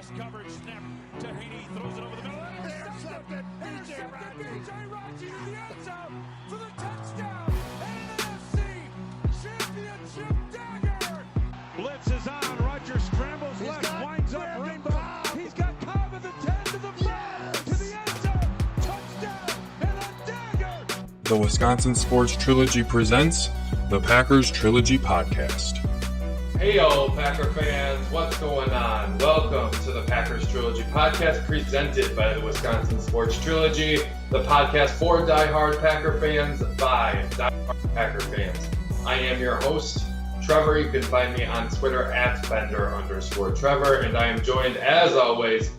Nice coverage, snap to Haney, throws it over the middle, intercepted, B.J. Raji to the end zone for the touchdown, NFC Championship dagger. Blitz is on, Rodgers scrambles left, winds up Rainbow, he's got carve at the 10 to the 5, to the end zone, touchdown, and a dagger. The Wisconsin Sports Trilogy presents the Packers Trilogy Podcast. Hey yo, Packer fans, what's going on? Welcome to the Packers Trilogy Podcast presented by the Wisconsin Sports Trilogy, the podcast for diehard Packer fans by diehard Packer fans. I am your host, Trevor. You can find me on Twitter at Bender_Trevor, and I am joined, as always,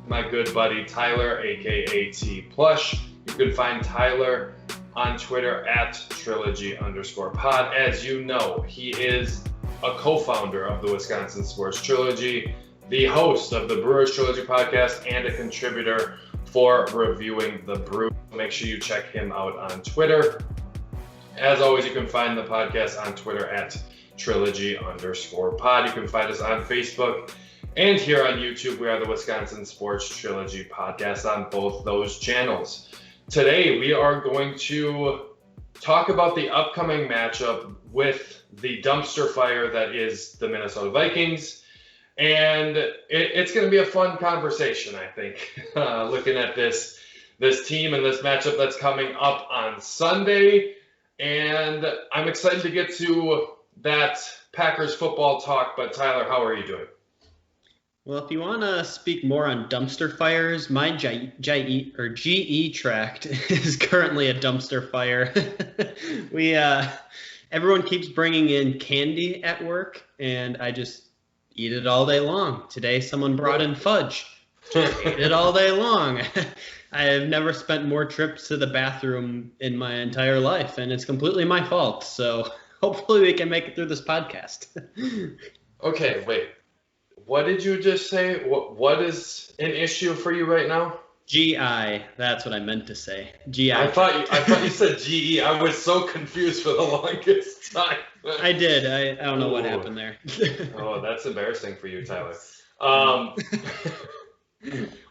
my good buddy Tyler, aka T Plush. You can find Tyler on Twitter at Trilogy_pod. As you know, he is a co-founder of the Wisconsin Sports Trilogy, the host of the Brewers Trilogy podcast, and a contributor for Reviewing the Brew. Make sure you check him out on Twitter. As always, you can find the podcast on Twitter at Trilogy_pod. You can find us on Facebook and here on YouTube. We are the Wisconsin Sports Trilogy podcast on both those channels. Today, we are going to talk about the upcoming matchup with the dumpster fire that is the Minnesota Vikings. And it's going to be a fun conversation, I think, looking at this team and this matchup that's coming up on Sunday. And I'm excited to get to that Packers football talk. But Tyler, how are you doing? Well, if you want to speak more on dumpster fires, my GE tract is currently a dumpster fire. Everyone keeps bringing in candy at work, and I just eat it all day long. Today, someone brought in fudge. Just ate it all day long. I have never spent more trips to the bathroom in my entire life, and it's completely my fault. So hopefully we can make it through this podcast. Okay, wait. What did you just say? What is an issue for you right now? GI. That's what I meant to say. GI. I thought you said GE. I was so confused for the longest time. I did. I don't know what happened there. Oh, that's embarrassing for you, Tyler. All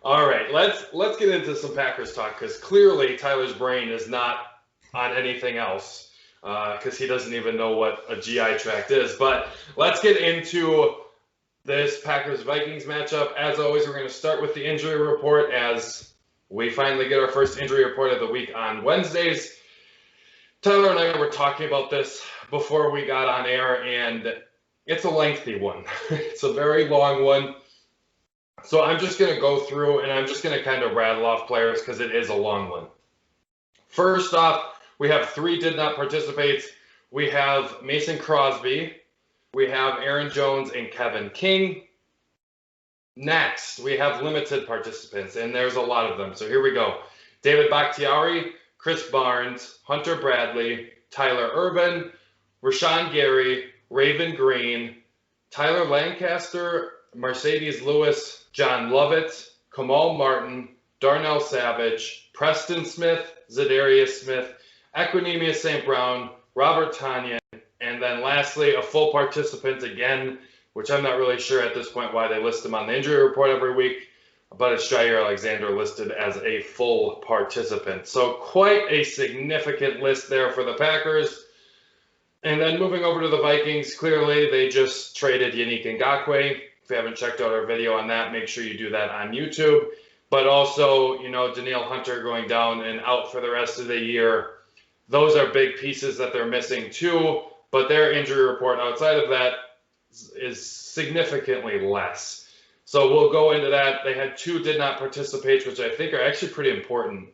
right, let's get into some Packers talk, because clearly Tyler's brain is not on anything else, because he doesn't even know what a GI tract is. But let's get into this Packers-Vikings matchup. As always, we're going to start with the injury report, as we finally get our first injury report of the week on Wednesdays. Tyler and I were talking about this before we got on air, and it's a lengthy one. It's a very long one. So I'm just going to go through, and I'm just going to kind of rattle off players because it is a long one. First off, we have 3 did not participate. We have Mason Crosby. We have Aaron Jones and Kevin King. Next, we have limited participants, and there's a lot of them. So here we go. David Bakhtiari, Chris Barnes, Hunter Bradley, Tyler Urban, Rashawn Gary, Raven Green, Tyler Lancaster, Mercedes Lewis, John Lovett, Kamal Martin, Darnell Savage, Preston Smith, Zadarius Smith, Equinemius St. Brown, Robert Tonyan, and then lastly, a full participant again, which I'm not really sure at this point why they list him on the injury report every week, but it's Jair Alexander listed as a full participant. So quite a significant list there for the Packers. And then moving over to the Vikings, clearly they just traded Yannick Ngakoue. If you haven't checked out our video on that, make sure you do that on YouTube. But also, Danielle Hunter going down and out for the rest of the year. Those are big pieces that they're missing too. But their injury report outside of that is significantly less. So we'll go into that. They had 2 did not participate, which I think are actually pretty important.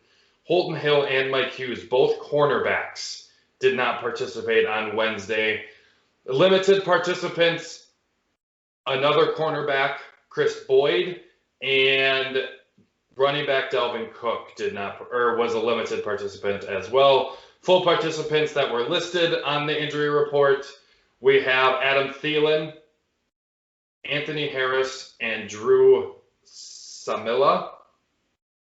Holton Hill and Mike Hughes, both cornerbacks, did not participate on Wednesday. Limited participants, another cornerback, Chris Boyd, and running back Dalvin Cook was a limited participant as well. Full participants that were listed on the injury report, we have Adam Thielen, Anthony Harris, and Drew Samila.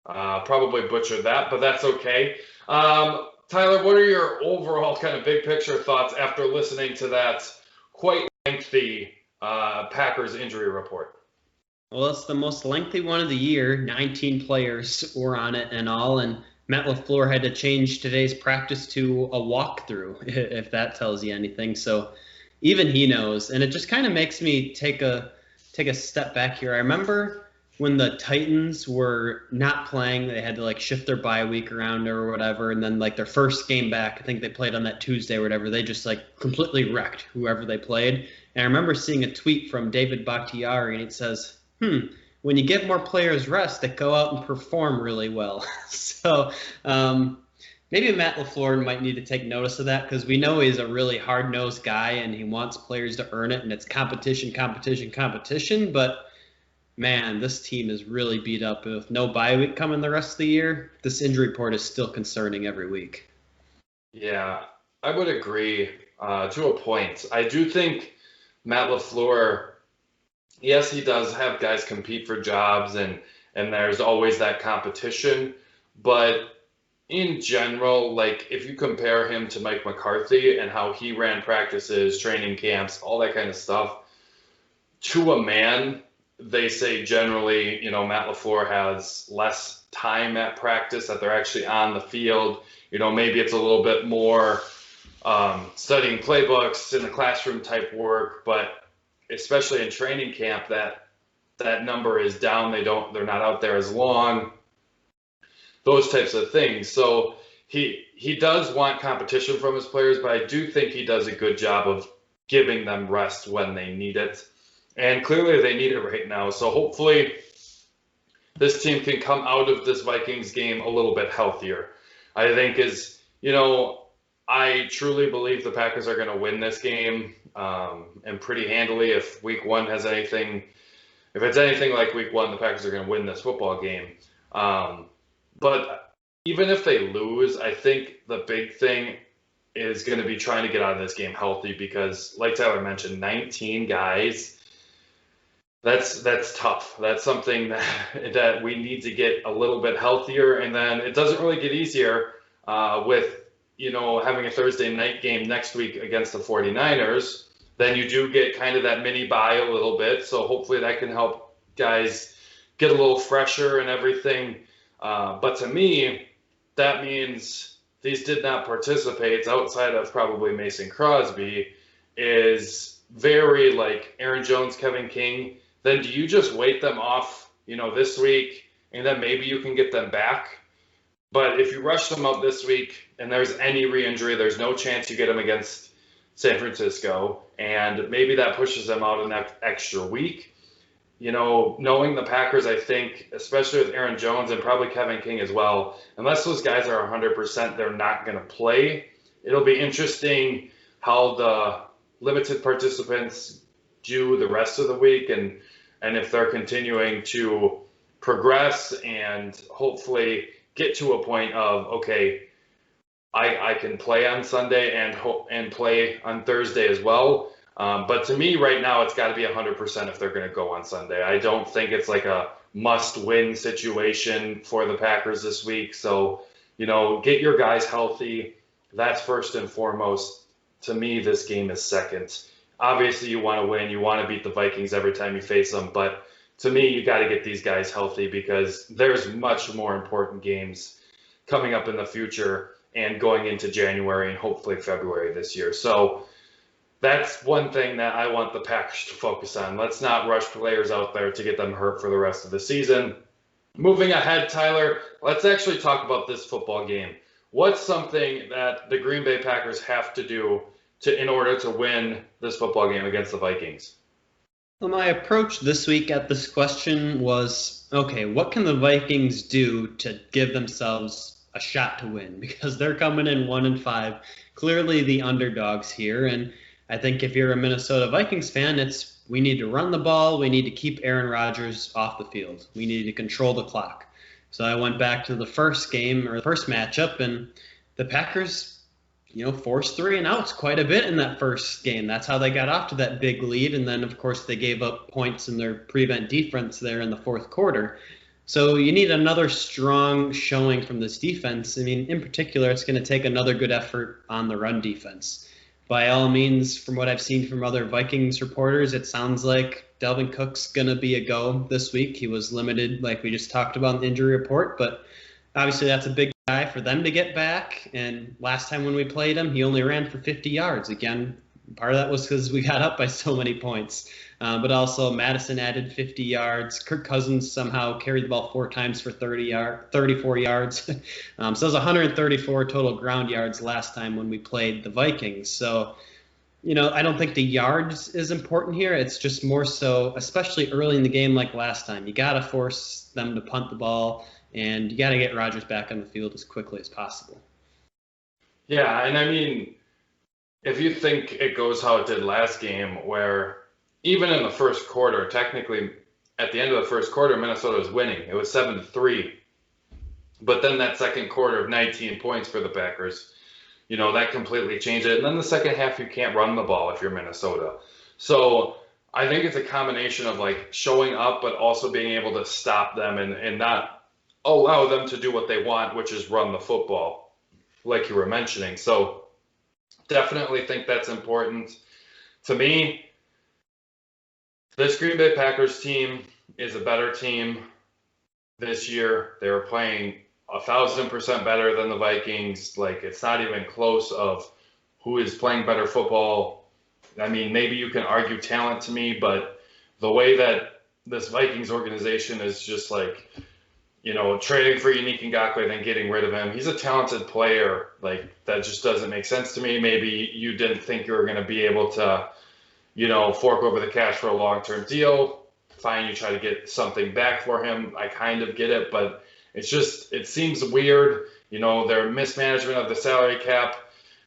Probably butchered that, but that's okay. Tyler, what are your overall kind of big picture thoughts after listening to that quite lengthy Packers injury report? Well, it's the most lengthy one of the year. 19 players were on it and all, and Matt LaFleur had to change today's practice to a walkthrough, if that tells you anything. So even he knows, and it just kind of makes me take a step back here. I remember when the Titans were not playing, they had to like shift their bye week around or whatever, and then like their first game back, I think they played on that Tuesday or whatever, they just like completely wrecked whoever they played. And I remember seeing a tweet from David Bakhtiari, and it says, when you give more players rest, they go out and perform really well. So maybe Matt LaFleur might need to take notice of that, because we know he's a really hard-nosed guy and he wants players to earn it, and it's competition. But, man, this team is really beat up. With no bye week coming the rest of the year, this injury report is still concerning every week. Yeah, I would agree to a point. I do think Matt LaFleur, yes, he does have guys compete for jobs, and there's always that competition. But in general, like if you compare him to Mike McCarthy and how he ran practices, training camps, all that kind of stuff, to a man, they say generally, Matt LaFleur has less time at practice, that they're actually on the field. Maybe it's a little bit more studying playbooks in the classroom type work, but especially in training camp, that number is down. They're not out there as long, those types of things. So he does want competition from his players, but I do think he does a good job of giving them rest when they need it. And clearly they need it right now. So hopefully this team can come out of this Vikings game a little bit healthier. I think I truly believe the Packers are going to win this game, and pretty handily. If week one has anything, if it's anything like week one, the Packers are going to win this football game. But even if they lose, I think the big thing is going to be trying to get out of this game healthy, because like Tyler mentioned, 19 guys, that's tough. That's something that we need to get a little bit healthier. And then it doesn't really get easier with having a Thursday night game next week against the 49ers. Then you do get kind of that mini bye a little bit. So hopefully that can help guys get a little fresher and everything. But to me, that means these did not participate outside of probably Mason Crosby is very like Aaron Jones, Kevin King. Then do you just wait them off, this week, and then maybe you can get them back? But if you rush them out this week and there's any re-injury, there's no chance you get them against San Francisco, and maybe that pushes them out an extra week. Knowing the Packers, I think, especially with Aaron Jones and probably Kevin King as well, unless those guys are 100%, they're not going to play. It'll be interesting how the limited participants do the rest of the week, and if they're continuing to progress and hopefully get to a point of, okay, I can play on Sunday and play on Thursday as well. But to me right now, it's got to be 100% if they're going to go on Sunday. I don't think it's like a must-win situation for the Packers this week. So, get your guys healthy. That's first and foremost. To me, this game is second. Obviously, you want to win. You want to beat the Vikings every time you face them. But to me, you got to get these guys healthy, because there's much more important games coming up in the future and going into January and hopefully February this year. So that's one thing that I want the Packers to focus on. Let's not rush players out there to get them hurt for the rest of the season. Moving ahead, Tyler, let's actually talk about this football game. What's something that the Green Bay Packers have to do in order to win this football game against the Vikings? Well, my approach this week at this question was, okay, what can the Vikings do to give themselves a shot to win? Because they're coming in 1-5, clearly the underdogs here. And I think if you're a Minnesota Vikings fan, we need to run the ball. We need to keep Aaron Rodgers off the field. We need to control the clock. So I went back to the first game, or the first matchup, and the Packers, forced 3 and outs quite a bit in that first game. That's how they got off to that big lead. And then, of course, they gave up points in their prevent defense there in the fourth quarter. So you need another strong showing from this defense. I mean, in particular, it's going to take another good effort on the run defense. By all means, from what I've seen from other Vikings reporters, it sounds like Dalvin Cook's going to be a go this week. He was limited, like we just talked about in the injury report, but obviously that's a big guy for them to get back. And last time when we played him, he only ran for 50 yards. Again, part of that was because we got up by so many points. But also Madison added 50 yards. Kirk Cousins somehow carried the ball 4 times for 34 yards. So it was 134 total ground yards last time when we played the Vikings. So, I don't think the yards is important here. It's just more so, especially early in the game like last time, you got to force them to punt the ball, and you got to get Rodgers back on the field as quickly as possible. Yeah, and I mean, if you think it goes how it did last game, where even in the first quarter, technically at the end of the first quarter, Minnesota was winning. It was 7-3. But then that second quarter of 19 points for the Packers, that completely changed it. And then the second half, you can't run the ball if you're Minnesota. So I think it's a combination of like showing up, but also being able to stop them and not allow them to do what they want, which is run the football, like you were mentioning. So definitely think that's important. To me, this Green Bay Packers team is a better team this year. They were playing 1,000% better than the Vikings. Like, it's not even close of who is playing better football. I mean, maybe you can argue talent to me, but the way that this Vikings organization is just like, trading for Unique Ngakoue, then getting rid of him. He's a talented player. Like, that just doesn't make sense to me. Maybe you didn't think you were going to be able to, fork over the cash for a long-term deal. Fine, you try to get something back for him. I kind of get it, but it seems weird. Their mismanagement of the salary cap,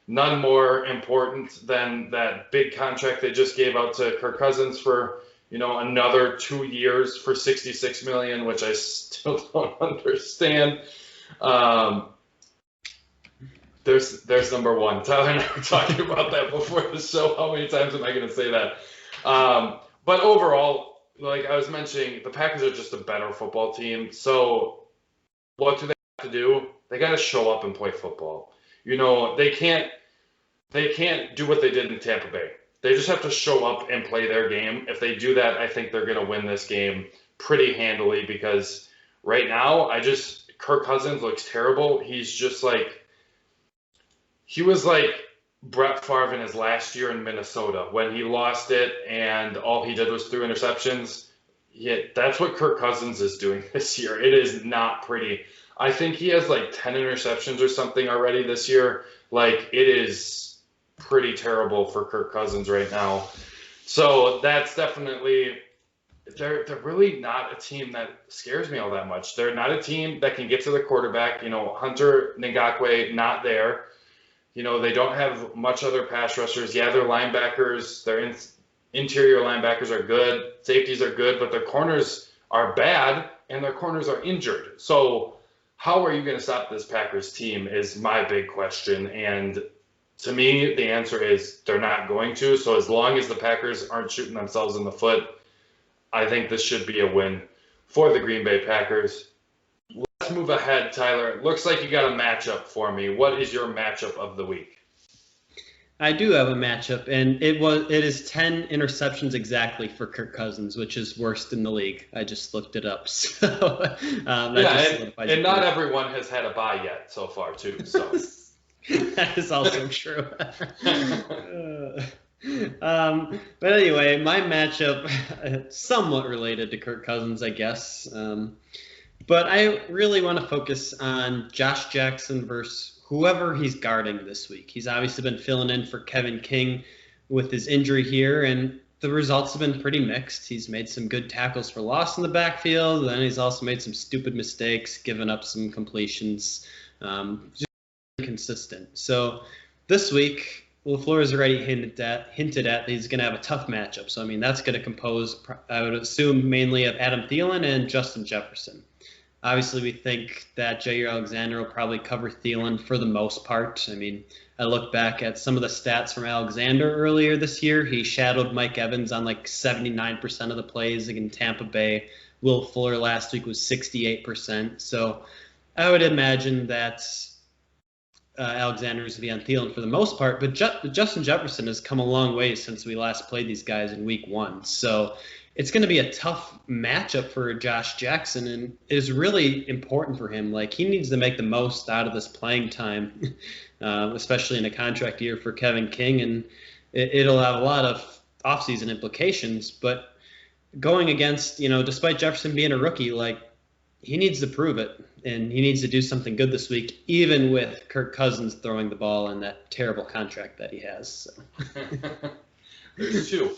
none more important than that big contract they just gave out to Kirk Cousins for, another 2 years for $66 million, which I still don't understand. There's number one. Tyler and I were talking about that before the show. How many times am I going to say that? But overall, like I was mentioning, the Packers are just a better football team. So what do they have to do? They got to show up and play football. They can't do what they did in Tampa Bay. They just have to show up and play their game. If they do that, I think they're going to win this game pretty handily, because right now, Kirk Cousins looks terrible. He's just like, he was like Brett Favre in his last year in Minnesota when he lost it and all he did was throw interceptions. That's what Kirk Cousins is doing this year. It is not pretty. I think he has like 10 interceptions or something already this year. Like, it is pretty terrible for Kirk Cousins right now. So that's definitely, they're really not a team that scares me all that much. They're not a team that can get to the quarterback. Hunter Ngakoue, not there. They don't have much other pass rushers. Yeah, their linebackers, their interior linebackers are good. Safeties are good, but their corners are bad, and their corners are injured. So how are you going to stop this Packers team is my big question. And to me, the answer is they're not going to. So as long as the Packers aren't shooting themselves in the foot, I think this should be a win for the Green Bay Packers. Let's move ahead, Tyler. It looks like you got a matchup for me. What is your matchup of the week? I do have a matchup, and it is 10 interceptions exactly for Kirk Cousins, which is worst in the league. I just looked it up. So and not everyone has had a bye yet so far, too. So that is also true. But anyway, my matchup, somewhat related to Kirk Cousins, I guess. But I really want to focus on Josh Jackson versus whoever he's guarding this week. He's obviously been filling in for Kevin King with his injury here, and the results have been pretty mixed. He's made some good tackles for loss in the backfield, then he's also made some stupid mistakes, given up some completions, just inconsistent. So this week, LaFleur has already hinted at that he's going to have a tough matchup. So, that's going to compose, I would assume, mainly of Adam Thielen and Justin Jefferson. Obviously, we think that Jair Alexander will probably cover Thielen for the most part. I look back at some of the stats from Alexander earlier this year. He shadowed Mike Evans on like 79% of the plays in Tampa Bay. Will Fuller last week was 68%. So I would imagine that Alexander is going to be on Thielen for the most part. But Justin Jefferson has come a long way since we last played these guys in week 1. So it's going to be a tough matchup for Josh Jackson, and is really important for him. Like, he needs to make the most out of this playing time, especially in a contract year for Kevin King, and it'll have a lot of offseason implications. But going against, despite Jefferson being a rookie, like, he needs to prove it, and he needs to do something good this week, even with Kirk Cousins throwing the ball and that terrible contract that he has. So. There's two.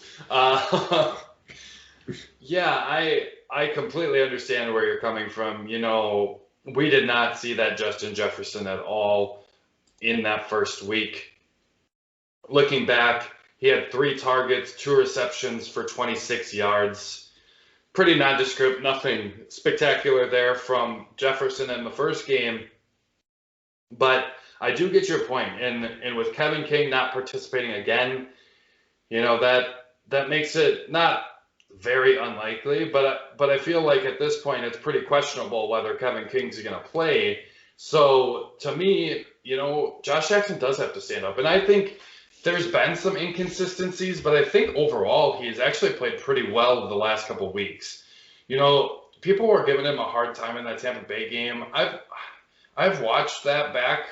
Yeah, I completely understand where you're coming from. We did not see that Justin Jefferson at all in that first week. Looking back, he had 3 targets, 2 receptions for 26 yards. Pretty nondescript, nothing spectacular there from Jefferson in the first game. But I do get your point. And with Kevin King not participating again, that makes it not very unlikely, but I feel like at this point it's pretty questionable whether Kevin King's going to play. So to me, Josh Jackson does have to stand up. And I think there's been some inconsistencies, but I think overall he's actually played pretty well the last couple of weeks. People were giving him a hard time in that Tampa Bay game. I've watched that back,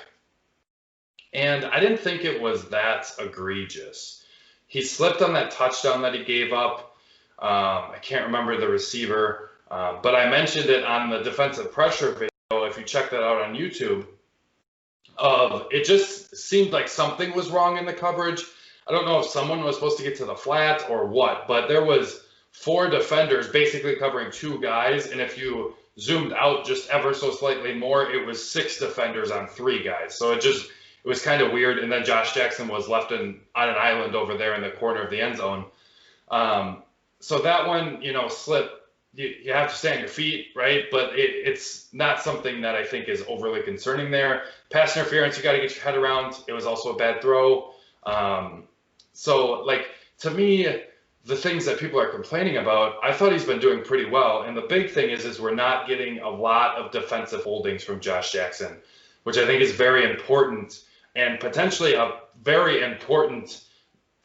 and I didn't think it was that egregious. He slipped on that touchdown that he gave up. I can't remember the receiver, but I mentioned it on the defensive pressure video, if you check that out on YouTube. It just seemed like something was wrong in the coverage. I don't know if someone was supposed to get to the flat or what, but there was 4 defenders basically covering 2 guys, and if you zoomed out just ever so slightly more, it was 6 defenders on 3 guys. So it was kind of weird, and then Josh Jackson was left on an island over there in the corner of the end zone. So that one, slip, you have to stay on your feet, right? But it's not something that I think is overly concerning there. Pass interference, you got to get your head around. It was also a bad throw. To me, the things that people are complaining about, I thought he's been doing pretty well. And the big thing is we're not getting a lot of defensive holdings from Josh Jackson, which I think is very important and potentially a very important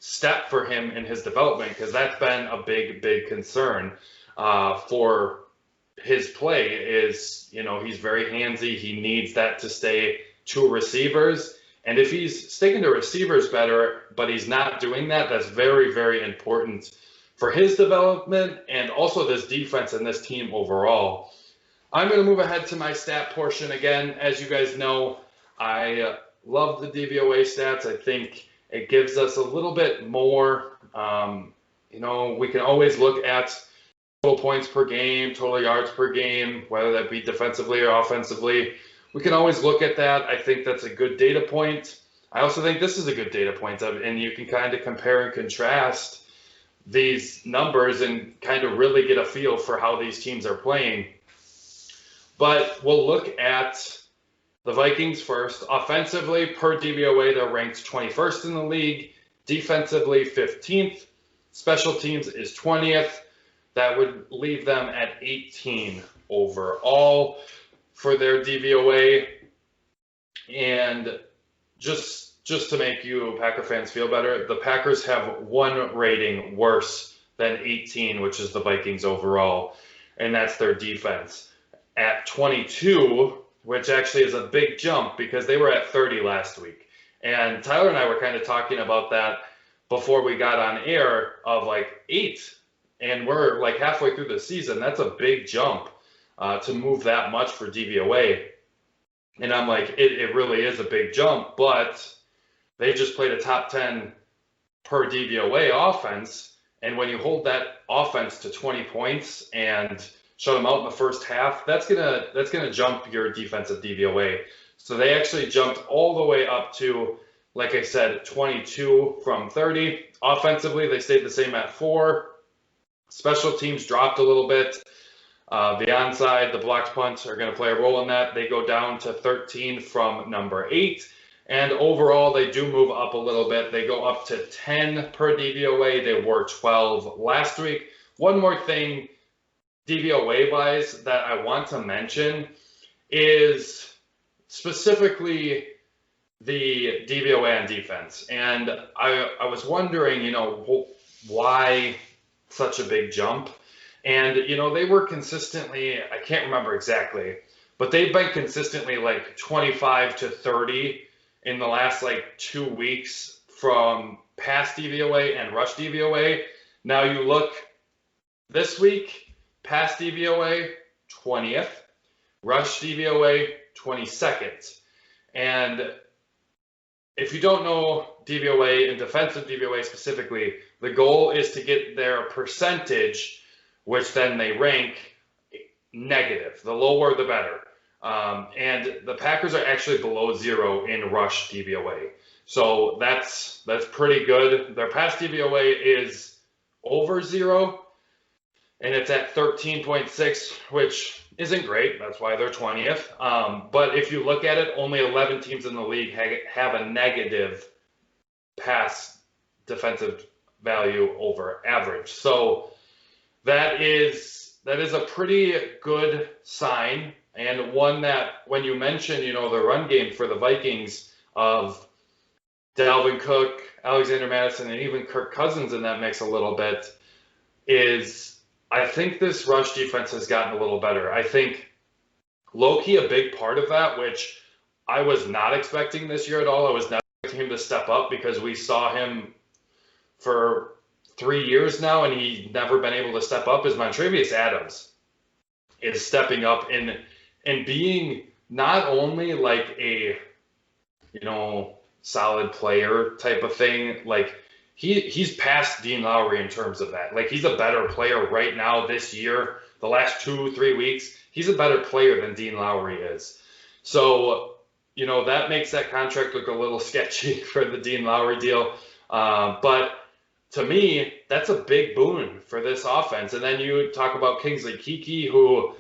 step for him in his development, because that's been a big concern for his play. Is he's very handsy. He needs that to stay to receivers, and if he's sticking to receivers better, but he's not doing that, that's very important for his development and also this defense and this team overall. I'm going to move ahead to my stat portion again. As you guys know, I love the DVOA stats. I think it gives us a little bit more. We can always look at total points per game, total yards per game, whether that be defensively or offensively. We can always look at that. I think that's a good data point. I also think this is a good data point, and you can kind of compare and contrast these numbers and kind of really get a feel for how these teams are playing. But we'll look at the Vikings first. Offensively, per DVOA, they're ranked 21st in the league. Defensively, 15th. Special teams is 20th. That would leave them at 18 overall for their DVOA. And just to make you Packer fans feel better, the Packers have 1 rating worse than 18, which is the Vikings overall, and that's their defense. At 22, which actually is a big jump because they were at 30 last week. And Tyler and I were kind of talking about that before we got on air, of like 8. And we're like halfway through the season. That's a big jump to move that much for DVOA. And I'm like, it really is a big jump, but they just played a top 10 per DVOA offense. And when you hold that offense to 20 points and shut them out in the first half, that's gonna jump your defensive DVOA. So they actually jumped all the way up to, like I said, 22 from 30. Offensively, they stayed the same at 4. Special teams dropped a little bit. The onside, the blocked punt are going to play a role in that. They go down to 13 from number 8. And overall, they do move up a little bit. They go up to 10 per DVOA. They were 12 last week. One more thing, DVOA-wise, that I want to mention is specifically the DVOA on defense. And I was wondering, why such a big jump. And, they were consistently, I can't remember exactly, but they've been consistently like 25 to 30 in the last like 2 weeks from pass DVOA and rush DVOA. Now you look this week, pass DVOA 20th, rush DVOA 22nd. And if you don't know DVOA and defensive DVOA specifically, the goal is to get their percentage, which then they rank negative. The lower, the better. And the Packers are actually below 0 in rush DVOA. So that's pretty good. Their pass DVOA is over 0, and it's at 13.6, which isn't great. That's why they're 20th. But if you look at it, only 11 teams in the league have a negative pass defensive value over average. So that is a pretty good sign, and one that when you mention, the run game for the Vikings of Dalvin Cook, Alexander Mattison, and even Kirk Cousins in that mix a little bit, is I think this rush defense has gotten a little better. I think low-key a big part of that, which I was not expecting this year at all. I was not expecting him to step up because we saw him for 3 years now, and he's never been able to step up, is Montravius Adams is stepping up and being not only like a, solid player type of thing, like he's past Dean Lowry in terms of that. Like he's a better player right now this year, the last 2-3 weeks, he's a better player than Dean Lowry is. So, that makes that contract look a little sketchy for the Dean Lowry deal. But to me, that's a big boon for this offense. And then you talk about Kingsley Keke, who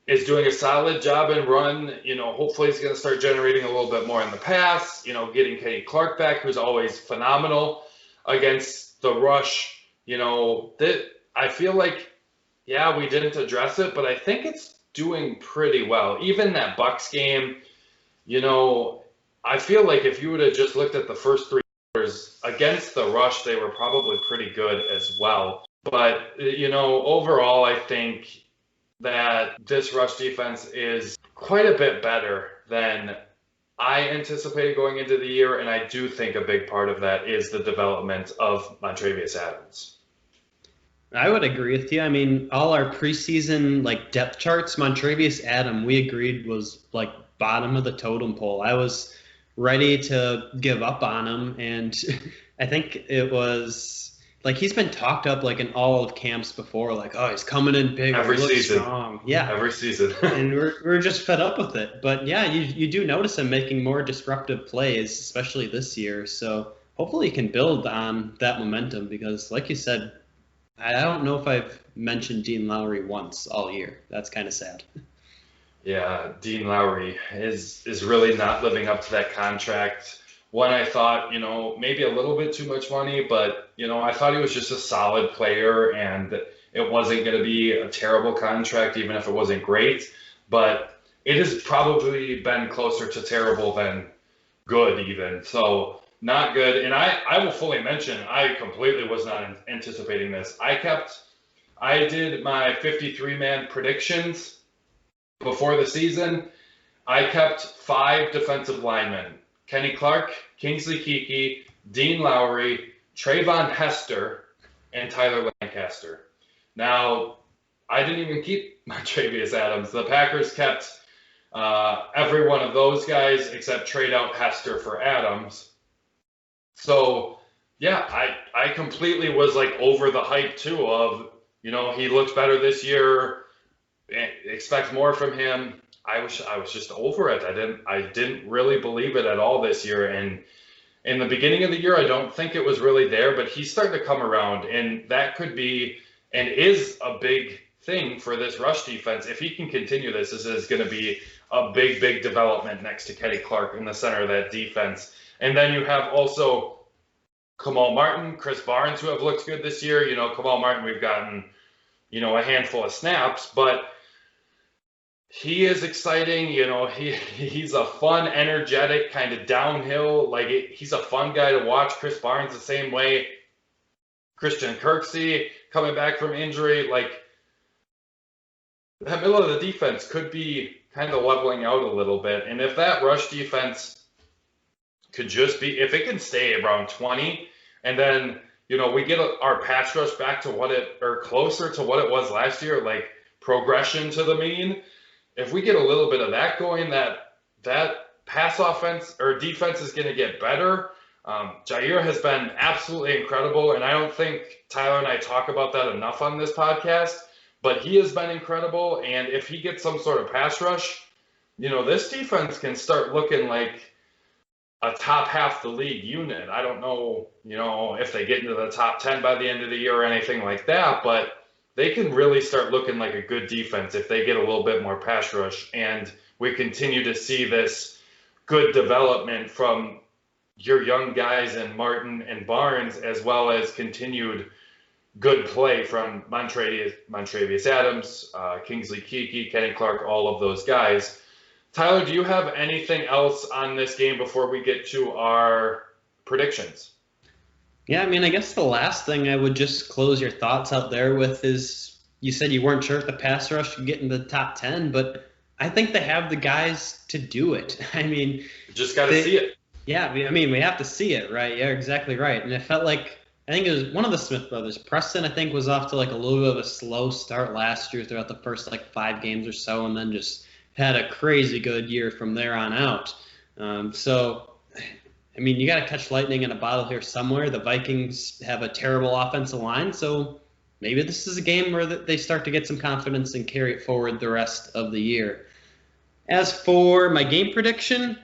is doing a solid job in run. Hopefully he's going to start generating a little bit more in the pass, getting Kenny Clark back, who's always phenomenal against the rush. That I feel like, yeah, we didn't address it, but I think it's doing pretty well. Even that Bucs game, I feel like if you would have just looked at the first 3 quarters against the rush, they were probably pretty good as well. But, overall, I think that this rush defense is quite a bit better than I anticipated going into the year, and I do think a big part of that is the development of Montravius Adams. I would agree with you. I mean, all our preseason depth charts, Montravius Adams, we agreed was bottom of the totem pole. I was ready to give up on him, and I think it was he's been talked up in all of camps before, oh, he's coming in big, every season, strong. Yeah, every season. And we're just fed up with it. But yeah, you do notice him making more disruptive plays, especially this year. So hopefully he can build on that momentum, because like you said, I don't know if I've mentioned Dean Lowry once all year. That's kind of sad. Yeah, Dean Lowry is really not living up to that contract. One, I thought, maybe a little bit too much money, but, I thought he was just a solid player, and it wasn't going to be a terrible contract, even if it wasn't great. But it has probably been closer to terrible than good even. So not good. And I will fully mention, I completely was not anticipating this. I did my 53-man predictions before the season. I kept 5 defensive linemen: Kenny Clark, Kingsley Keke, Dean Lowry, Trayvon Hester, and Tyler Lancaster. Now, I didn't even keep Montravius Adams. The Packers kept every one of those guys except trade out Hester for Adams. So, yeah, I completely was over the hype too of, he looks better this year, expect more from him. I was just over it. I didn't really believe it at all this year. And in the beginning of the year, I don't think it was really there, but he's starting to come around, and that could be and is a big thing for this rush defense. If he can continue this is going to be a big, big development next to Kenny Clark in the center of that defense. And then you have also Kamal Martin, Chris Barnes, who have looked good this year. Kamal Martin, we've gotten, a handful of snaps, but he is exciting. He's a fun, energetic, kind of downhill. He's a fun guy to watch. Chris Barnes the same way. Christian Kirksey coming back from injury. Like, that middle of the defense could be kind of leveling out a little bit. And if that rush defense could just be, if it can stay around 20, and then, we get our pass rush back to or closer to what it was last year, like progression to the mean. If we get a little bit of that going, that pass offense or defense is going to get better. Jair has been absolutely incredible, and I don't think Tyler and I talk about that enough on this podcast, but he has been incredible, and if he gets some sort of pass rush, this defense can start looking like a top half the league unit. I don't know, if they get into the top 10 by the end of the year or anything like that, but they can really start looking like a good defense if they get a little bit more pass rush, and we continue to see this good development from your young guys in Martin and Barnes, as well as continued good play from Montravius Adams, Kingsley Keke, Kenny Clark, all of those guys. Tyler, do you have anything else on this game before we get to our predictions? Yeah, I guess the last thing I would just close your thoughts out there with is, you said you weren't sure if the pass rush could get into the top 10, but I think they have the guys to do it. Just got to see it. Yeah, we have to see it, right? Yeah, exactly right. And it felt like, I think it was one of the Smith brothers, Preston, I think, was off to like a little bit of a slow start last year throughout the first 5 games or so, and then just had a crazy good year from there on out. You got to catch lightning in a bottle here somewhere. The Vikings have a terrible offensive line, so maybe this is a game where they start to get some confidence and carry it forward the rest of the year. As for my game prediction,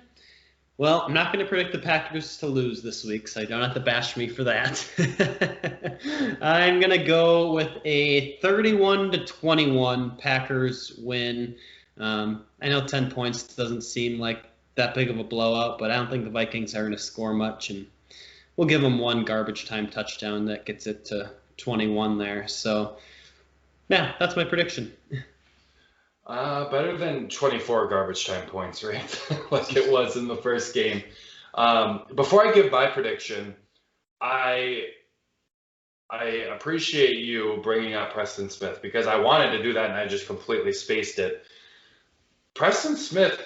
well, I'm not going to predict the Packers to lose this week, so you don't have to bash me for that. I'm going to go with a 31-21 Packers win. I know 10 points doesn't seem like that big of a blowout, but I don't think the Vikings are going to score much, and we'll give them one garbage time touchdown that gets it to 21 there. So, yeah, that's my prediction. Better than 24 garbage time points, right? Like it was in the first game. Before I give my prediction, I appreciate you bringing up Preston Smith, because I wanted to do that and I just completely spaced it. Preston Smith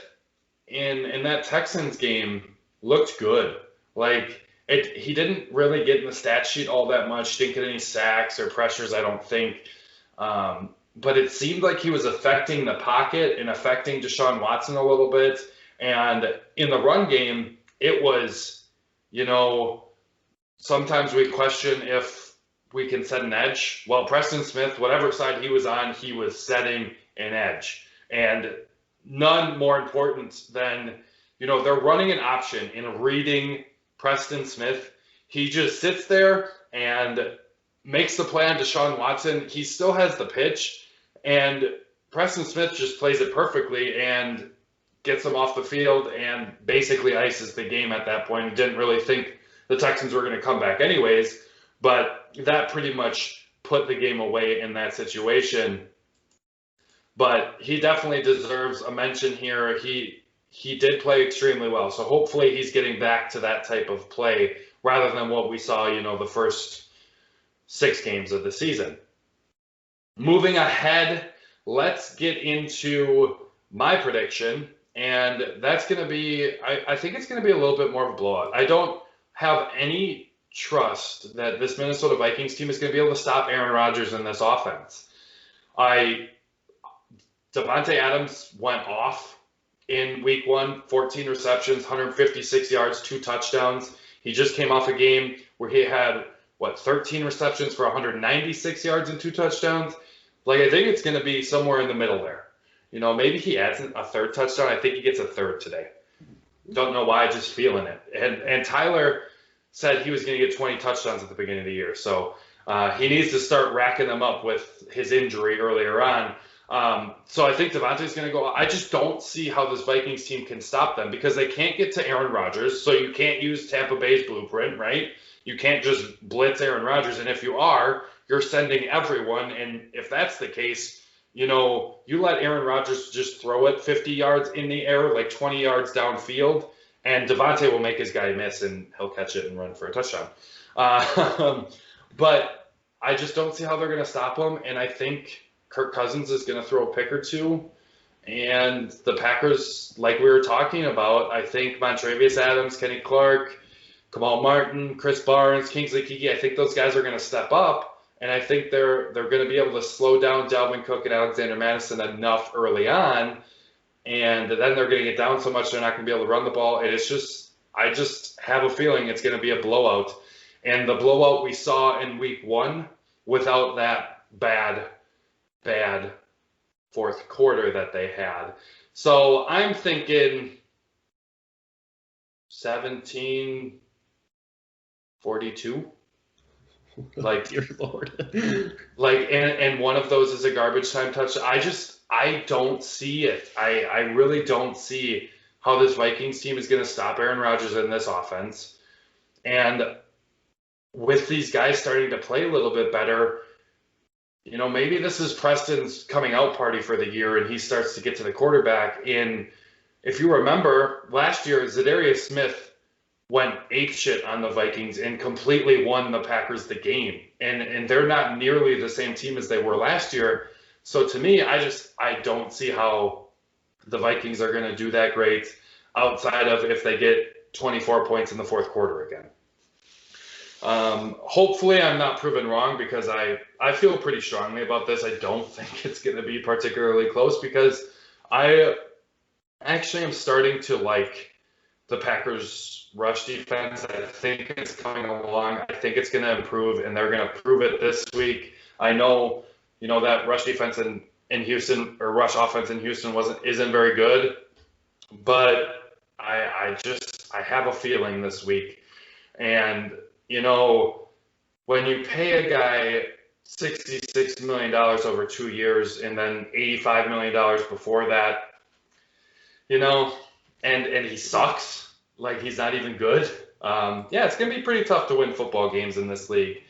in that Texans game looked good. He didn't really get in the stat sheet all that much, didn't get any sacks or pressures, I don't think. But it seemed like he was affecting the pocket and affecting Deshaun Watson a little bit. And in the run game, it was, sometimes we question if we can set an edge. Well, Preston Smith, whatever side he was on, he was setting an edge. And none more important than, they're running an option in reading Preston Smith. He just sits there and makes the play on Deshaun Watson. He still has the pitch, and Preston Smith just plays it perfectly and gets him off the field and basically ices the game at that point. He didn't really think the Texans were going to come back anyways, but that pretty much put the game away in that situation. But he definitely deserves a mention here. He did play extremely well, so hopefully he's getting back to that type of play rather than what we saw, the first 6 games of the season. Moving ahead, let's get into my prediction, and that's going to be, I think it's going to be a little bit more of a blowout. I don't have any trust that this Minnesota Vikings team is going to be able to stop Aaron Rodgers in this offense. Davante Adams went off in week 1, 14 receptions, 156 yards, 2 touchdowns. He just came off a game where he had, 13 receptions for 196 yards and 2 touchdowns. I think it's going to be somewhere in the middle there. Maybe he adds a 3rd touchdown. I think he gets a 3rd today. Don't know why, just feeling it. And Tyler said he was going to get 20 touchdowns at the beginning of the year. So he needs to start racking them up with his injury earlier on. So I think Davante's going to go. I just don't see how this Vikings team can stop them, because they can't get to Aaron Rodgers. So you can't use Tampa Bay's blueprint, right? You can't just blitz Aaron Rodgers. And if you are, you're sending everyone. And if that's the case, you let Aaron Rodgers just throw it 50 yards in the air, 20 yards downfield, and Davante will make his guy miss and he'll catch it and run for a touchdown. But I just don't see how they're going to stop him. And I think Kirk Cousins is going to throw a pick or two. And the Packers, like we were talking about, I think Montravius Adams, Kenny Clark, Kamal Martin, Chris Barnes, Kingsley Keke, I think those guys are going to step up. And I think they're going to be able to slow down Dalvin Cook and Alexander Mattison enough early on. And then they're going to get down so much they're not going to be able to run the ball. And it's just, I just have a feeling it's going to be a blowout. And the blowout we saw in week 1 without that bad fourth quarter that they had. So I'm thinking 17-42. Like, dear Lord. like, and one of those is a garbage time touchdown. I don't see it. I really don't see how this Vikings team is going to stop Aaron Rodgers in this offense. And with these guys starting to play a little bit better, you know, maybe this is Preston's coming out party for the year and he starts to get to the quarterback. And if you remember, last year, Zadarius Smith went apeshit on the Vikings and completely won the Packers the game. And they're not nearly the same team as they were last year. So to me, I don't see how the Vikings are going to do that great outside of if they get 24 points in the fourth quarter again. Hopefully I'm not proven wrong because I feel pretty strongly about this. I don't think it's going to be particularly close because I actually am starting to like the Packers rush defense. I think it's coming along. I think it's going to improve and they're going to prove it this week. I know, you know, that rush defense in Houston or rush offense in Houston isn't very good, but I have a feeling this week. And you know, when you pay a guy $66 million over 2 years and then $85 million before that, you know, and he sucks, like he's not even good. Yeah, it's going to be pretty tough to win football games in this league.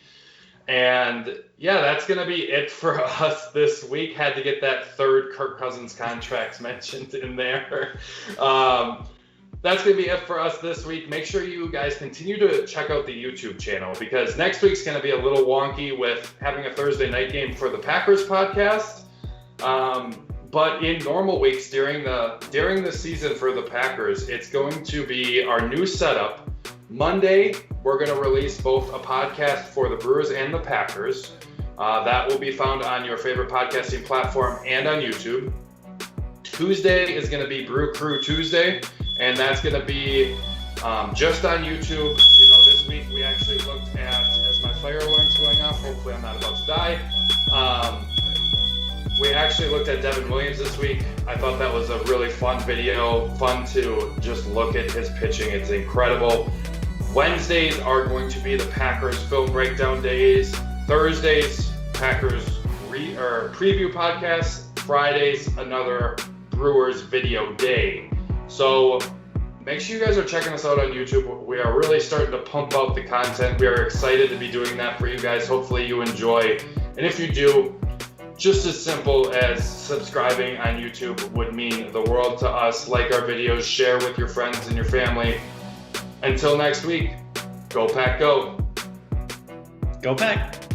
And yeah, that's going to be it for us this week. Had to get that third Kirk Cousins contract mentioned in there. That's going to be it for us this week. Make sure you guys continue to check out the YouTube channel because next week's going to be a little wonky with having a Thursday night game for the Packers podcast. But in normal weeks during the season for the Packers, it's going to be our new setup. Monday, we're going to release both a podcast for the Brewers and the Packers. That will be found on your favorite podcasting platform and on YouTube. Tuesday is going to be Brew Crew Tuesday. And that's going to be just on YouTube. You know, this week we actually looked at, as my fire alarm's going off, hopefully I'm not about to die. We actually looked at Devin Williams this week. I thought that was a really fun video, fun to just look at his pitching. It's incredible. Wednesdays are going to be the Packers film breakdown days. Thursdays, Packers preview podcast. Fridays, another Brewers video day. So make sure you guys are checking us out on YouTube. We are really starting to pump out the content. We are excited to be doing that for you guys. Hopefully you enjoy. And if you do, just as simple as subscribing on YouTube would mean the world to us. Like our videos, share with your friends and your family. Until next week, go Pack, go. Go Pack.